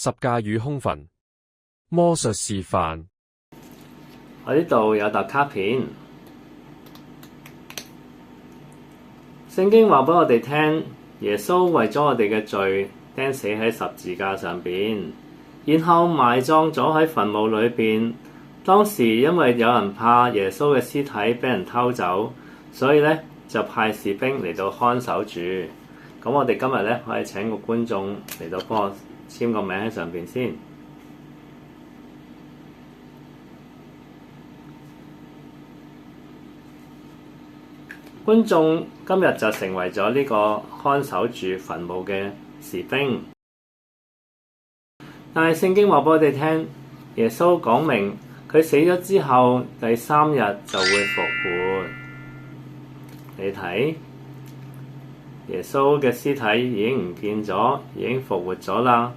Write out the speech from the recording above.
十架與空墳，魔術示範。我呢度有沓卡片，聖經話俾我哋聽，耶穌為咗我哋嘅罪釘死喺十字架上邊，然後埋葬咗喺墳墓裏邊。當時因為有人怕耶穌嘅屍體俾人偷走，所以咧就派士兵嚟到看守住。咁我哋今日咧可以請個觀眾嚟到幫我簽個名喺上邊先。觀眾今日就成為咗呢個看守住墳墓嘅士兵。但係聖經話俾我哋聽，耶穌講明佢死咗之後第3日就會復活。你睇，耶穌嘅屍體已經唔見咗，已經復活咗啦。